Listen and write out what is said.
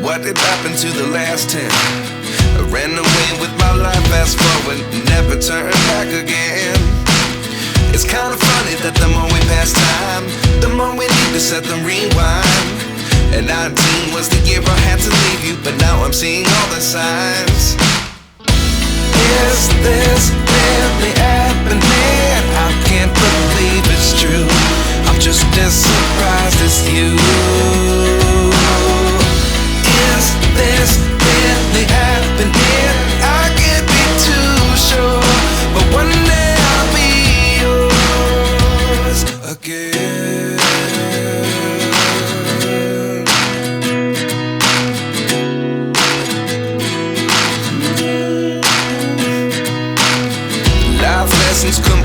What did happen to the last 10? I ran away with my life, fast forward, never turn back again. It's kind of funny that the more we pass time, the more we need to set them rewind. And 19 was the year I had to leave you, but now I'm seeing all the signs. Is this really happening? I can't believe it's true. I'm just as surprised as you. Is this really happening? I can't be too sure, but one day I'll be yours again. Life lessons come